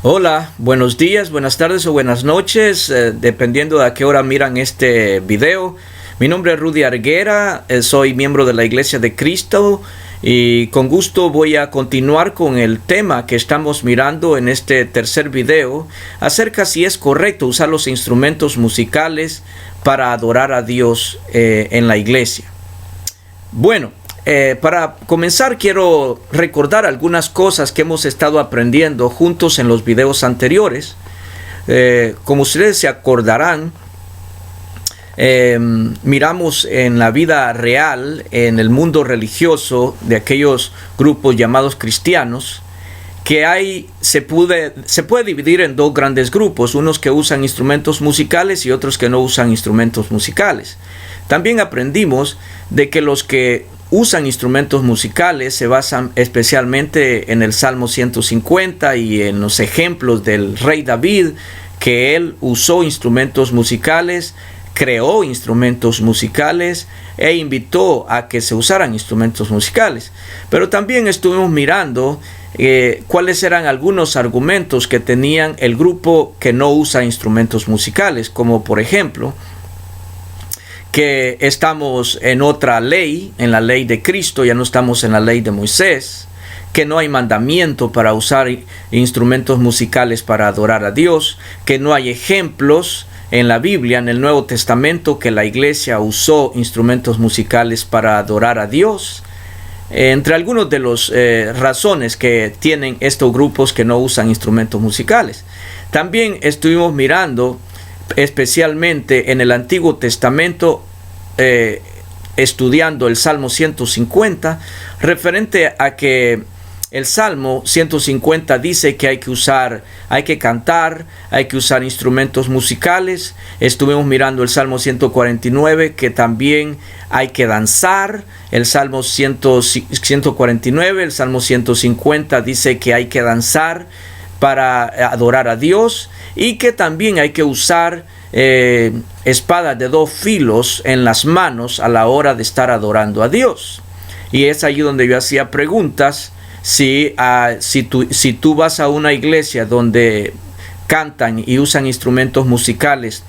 Hola, buenos días, buenas tardes o buenas noches, dependiendo de a qué hora miran este video. Mi nombre es Rudy Arguera, soy miembro de la Iglesia de Cristo y con gusto voy a continuar con el tema que estamos mirando en este tercer video acerca si es correcto usar los instrumentos musicales para adorar a Dios en la iglesia. Bueno, para comenzar quiero recordar algunas cosas que hemos estado aprendiendo juntos en los videos anteriores. Como ustedes se acordarán, miramos en la vida real, en el mundo religioso de aquellos grupos llamados cristianos, que se puede dividir en dos grandes grupos, unos que usan instrumentos musicales y otros que no usan instrumentos musicales. También aprendimos de que los que usan instrumentos musicales se basan especialmente en el Salmo 150 y en los ejemplos del rey David, que él usó instrumentos musicales, creó instrumentos musicales e invitó a que se usaran instrumentos musicales. Pero también estuvimos mirando cuáles eran algunos argumentos que tenían el grupo que no usa instrumentos musicales, como por ejemplo que estamos en otra ley, en la ley de Cristo, ya no estamos en la ley de Moisés, que no hay mandamiento para usar instrumentos musicales para adorar a Dios, que no hay ejemplos en la Biblia, en el Nuevo Testamento, que la iglesia usó instrumentos musicales para adorar a Dios. Entre algunos de las razones que tienen estos grupos que no usan instrumentos musicales. También estuvimos mirando especialmente en el Antiguo Testamento, estudiando el Salmo 150, referente a que el Salmo 150 dice que hay que cantar, hay que usar instrumentos musicales. Estuvimos mirando el Salmo 149, que también hay que danzar. El Salmo 149, el Salmo 150 dice que hay que danzar para adorar a Dios, y que también hay que usar espadas de dos filos en las manos a la hora de estar adorando a Dios. Y es allí donde yo hacía preguntas. Si tú vas a una iglesia donde cantan y usan instrumentos musicales,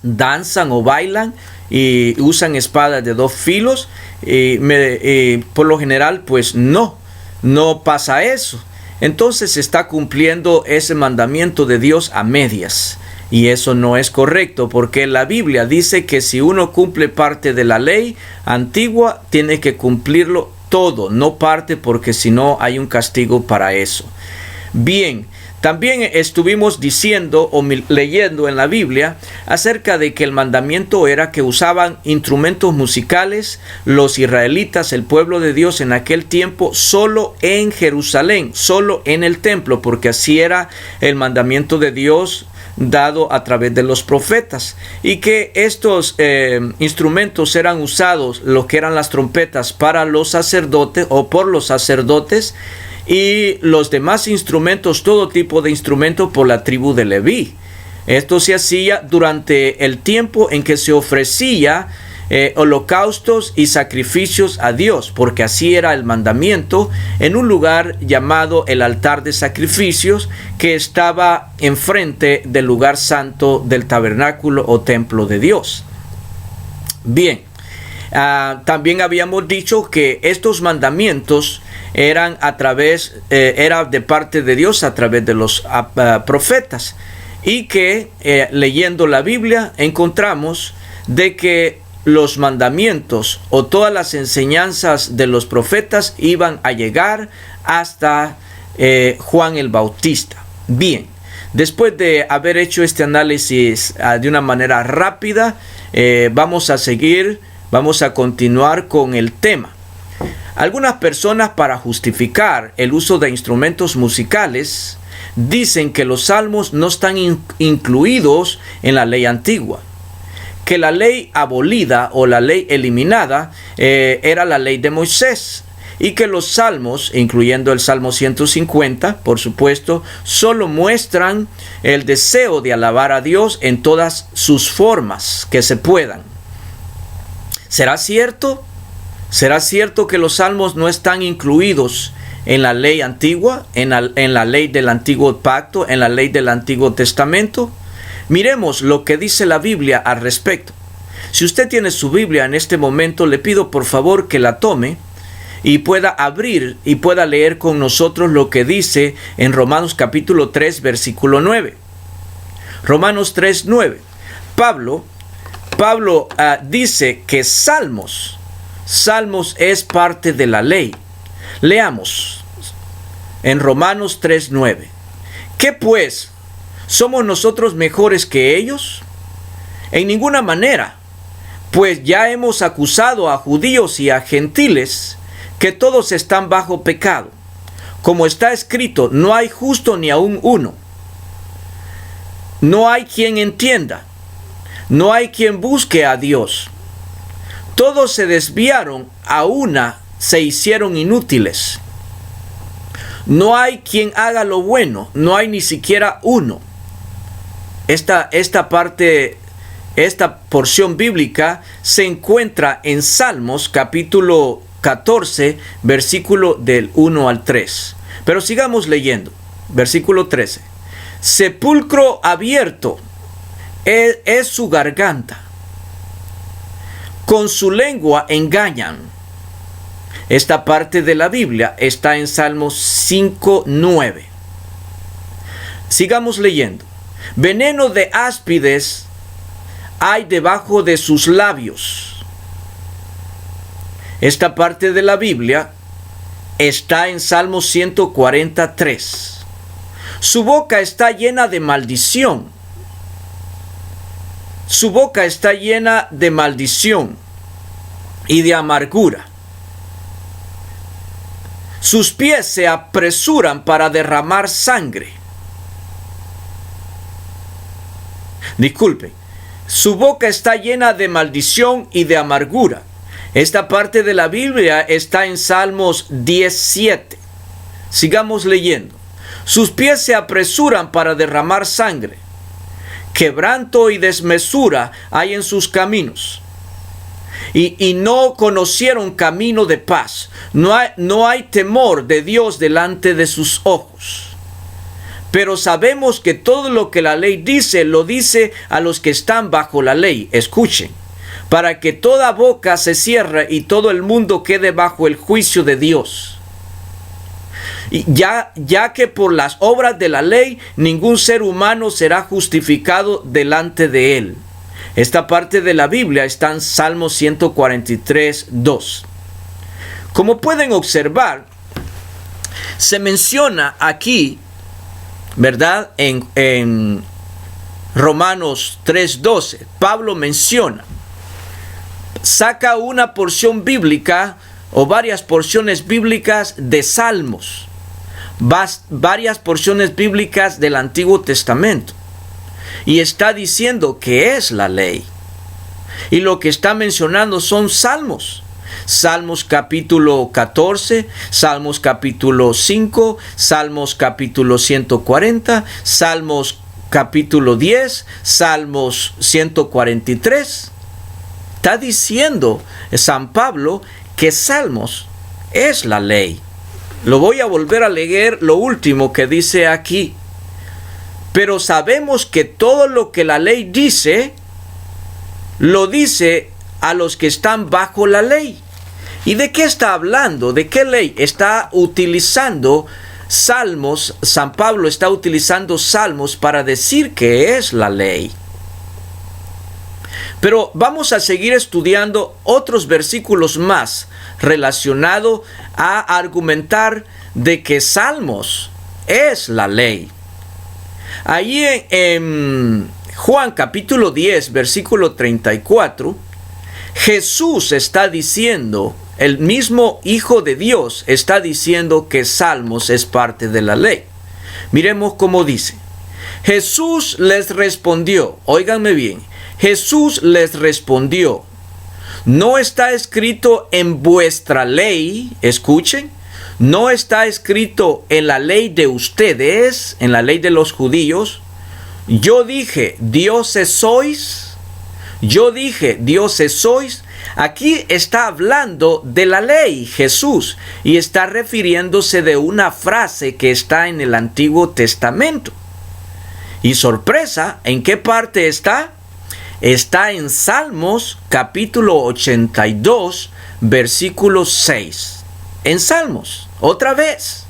danzan o bailan y usan espadas de dos filos, por lo general pues no pasa eso. Entonces se está cumpliendo ese mandamiento de Dios a medias. Y eso no es correcto, porque la Biblia dice que si uno cumple parte de la ley antigua, tiene que cumplirlo todo, no parte, porque si no hay un castigo para eso. Bien, también estuvimos diciendo o leyendo en la Biblia acerca de que el mandamiento era que usaban instrumentos musicales los israelitas, el pueblo de Dios en aquel tiempo, solo en Jerusalén, solo en el templo, porque así era el mandamiento de Dios dado a través de los profetas, y que estos instrumentos eran usados, lo que eran las trompetas, para los sacerdotes o por los sacerdotes, y los demás instrumentos, todo tipo de instrumentos, por la tribu de Leví. Esto se hacía durante el tiempo en que se ofrecía holocaustos y sacrificios a Dios, porque así era el mandamiento, en un lugar llamado el altar de sacrificios, que estaba enfrente del lugar santo del tabernáculo o templo de Dios. Bien, también habíamos dicho que estos mandamientos eran era de parte de Dios a través de los profetas, y que leyendo la Biblia encontramos de que los mandamientos o todas las enseñanzas de los profetas iban a llegar hasta Juan el Bautista. Bien, después de haber hecho este análisis de una manera rápida, vamos a continuar con el tema. Algunas personas, para justificar el uso de instrumentos musicales, dicen que los salmos no están incluidos en la ley antigua, que la ley abolida o la ley eliminada era la ley de Moisés, y que los salmos, incluyendo el Salmo 150, por supuesto, solo muestran el deseo de alabar a Dios en todas sus formas que se puedan. ¿Será cierto? ¿Será cierto que los salmos no están incluidos en la ley antigua, en la ley del antiguo pacto, en la ley del Antiguo Testamento? Miremos lo que dice la Biblia al respecto. Si usted tiene su Biblia en este momento, le pido por favor que la tome y pueda abrir y pueda leer con nosotros lo que dice en Romanos capítulo 3, versículo 9. Romanos 3, 9. Pablo dice que Salmos es parte de la ley. Leamos en Romanos 3, 9. ¿Qué pues? ¿Somos nosotros mejores que ellos? En ninguna manera, pues ya hemos acusado a judíos y a gentiles que todos están bajo pecado. Como está escrito, no hay justo ni aun uno. No hay quien entienda. No hay quien busque a Dios. Todos se desviaron, a una se hicieron inútiles. No hay quien haga lo bueno, no hay ni siquiera uno. Esta porción bíblica se encuentra en Salmos capítulo 14, versículo del 1 al 3. Pero sigamos leyendo. Versículo 13. Sepulcro abierto es su garganta. Con su lengua engañan. Esta parte de la Biblia está en Salmos 5, 9. Sigamos leyendo. Veneno de áspides hay debajo de sus labios. Esta parte de la Biblia está en Salmos 143. Su boca está llena de maldición. Su boca está llena de maldición y de amargura. Sus pies se apresuran para derramar sangre. Disculpe, su boca está llena de maldición y de amargura. Esta parte de la Biblia está en Salmos 17. Sigamos leyendo. Sus pies se apresuran para derramar sangre. Quebranto y desmesura hay en sus caminos. Y no conocieron camino de paz. No hay temor de Dios delante de sus ojos. Pero sabemos que todo lo que la ley dice, lo dice a los que están bajo la ley. Escuchen. Para que toda boca se cierre y todo el mundo quede bajo el juicio de Dios. Y ya que por las obras de la ley ningún ser humano será justificado delante de él. Esta parte de la Biblia está en Salmo 143, 2. Como pueden observar, se menciona aquí, ¿verdad? En Romanos 3:12, Pablo menciona, saca una porción bíblica o varias porciones bíblicas de Salmos, varias porciones bíblicas del Antiguo Testamento, y está diciendo que es la ley. Y lo que está mencionando son salmos. Salmos capítulo 14, Salmos capítulo 5, Salmos capítulo 140, Salmos capítulo 10, Salmos 143. Está diciendo San Pablo que Salmos es la ley. Lo voy a volver a leer lo último que dice aquí. Pero sabemos que todo lo que la ley dice, lo dice a los que están bajo la ley. ¿Y de qué está hablando? ¿De qué ley? Está utilizando Salmos. San Pablo está utilizando Salmos para decir que es la ley. Pero vamos a seguir estudiando otros versículos más relacionados a argumentar de que Salmos es la ley. Allí en Juan capítulo 10, versículo 34, Jesús está diciendo, el mismo Hijo de Dios está diciendo que Salmos es parte de la ley. Miremos cómo dice. Jesús les respondió, óiganme bien, Jesús les respondió, ¿no está escrito en vuestra ley? Escuchen. ¿No está escrito en la ley de ustedes, en la ley de los judíos? Yo dije, dioses sois. Yo dije, dioses sois. Aquí está hablando de la ley Jesús y está refiriéndose de una frase que está en el Antiguo Testamento. Y sorpresa, ¿en qué parte está? Está en Salmos capítulo 82, versículo 6. En Salmos, otra vez.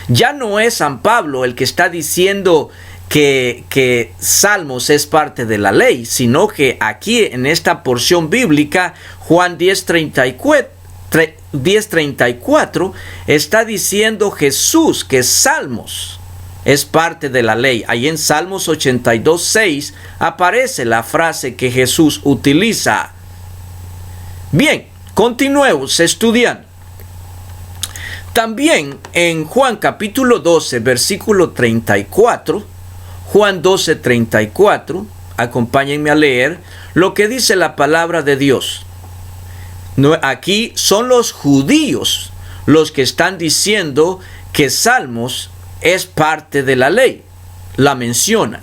Ya no es San Pablo el que está diciendo que Salmos es parte de la ley, sino que aquí en esta porción bíblica, Juan 10:34, está diciendo Jesús que Salmos es parte de la ley. Ahí en Salmos 82:6 aparece la frase que Jesús utiliza. Bien, continuemos estudiando. También en Juan capítulo 12, versículo 34, Juan 12:34, acompáñenme a leer lo que dice la palabra de Dios. Aquí son los judíos los que están diciendo que Salmos es parte de la ley. La menciona.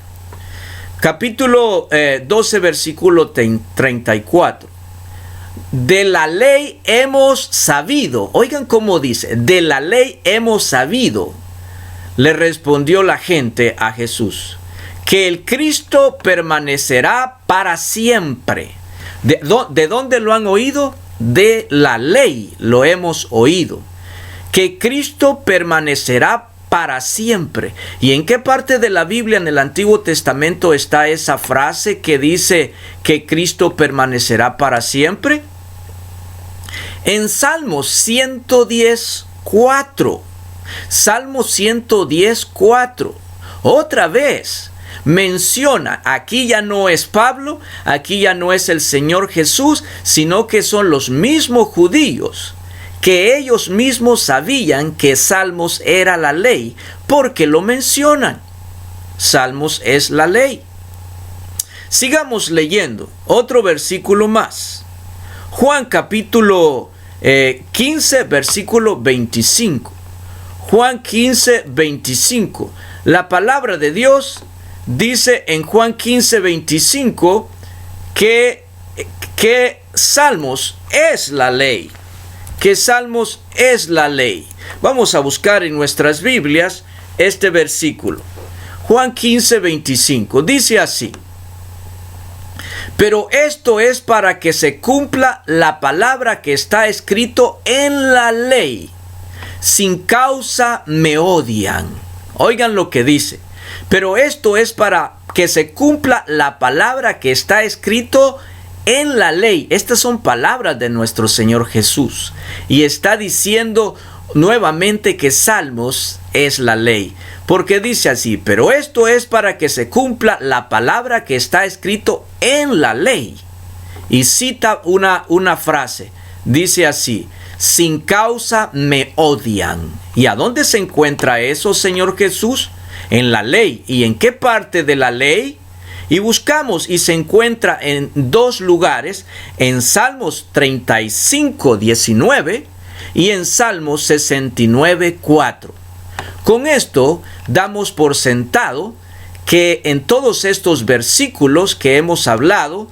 Capítulo 12, versículo 34. De la ley hemos sabido. Oigan cómo dice. De la ley hemos sabido. Le respondió la gente a Jesús, que el Cristo permanecerá para siempre. ¿De dónde lo han oído? De la ley lo hemos oído. Que Cristo permanecerá para siempre. ¿Y en qué parte de la Biblia en el Antiguo Testamento está esa frase que dice que Cristo permanecerá para siempre? En Salmos 110:4. Salmo 110:4. Otra vez menciona, aquí ya no es Pablo, aquí ya no es el Señor Jesús, sino que son los mismos judíos, que ellos mismos sabían que Salmos era la ley, porque lo mencionan. Salmos es la ley. Sigamos leyendo otro versículo más. Juan capítulo 15, versículo 25. Juan 15:25. La palabra de Dios dice en Juan 15:25 que Salmos es la ley. Que Salmos es la ley. Vamos a buscar en nuestras Biblias este versículo. Juan 15:25. Dice así. Pero esto es para que se cumpla la palabra que está escrito en la ley. Sin causa me odian. Oigan lo que dice. Pero esto es para que se cumpla la palabra que está escrito en la ley. Estas son palabras de nuestro Señor Jesús. Y está diciendo nuevamente que Salmos es la ley. Porque dice así, pero esto es para que se cumpla la palabra que está escrito en la ley. Y cita una frase. Dice así, sin causa me odian. ¿Y a dónde se encuentra eso, Señor Jesús? En la ley. ¿Y en qué parte de la ley? Y buscamos y se encuentra en dos lugares, en Salmos 35:19 y en Salmos 69:4. Con esto damos por sentado que en todos estos versículos que hemos hablado,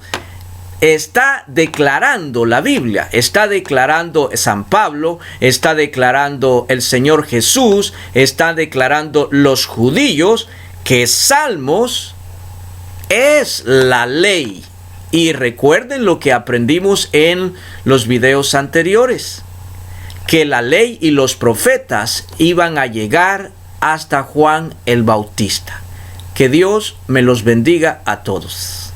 está declarando la Biblia, está declarando San Pablo, está declarando el Señor Jesús, está declarando los judíos que Salmos es la ley. Y recuerden lo que aprendimos en los videos anteriores, que la ley y los profetas iban a llegar hasta Juan el Bautista. Que Dios me los bendiga a todos.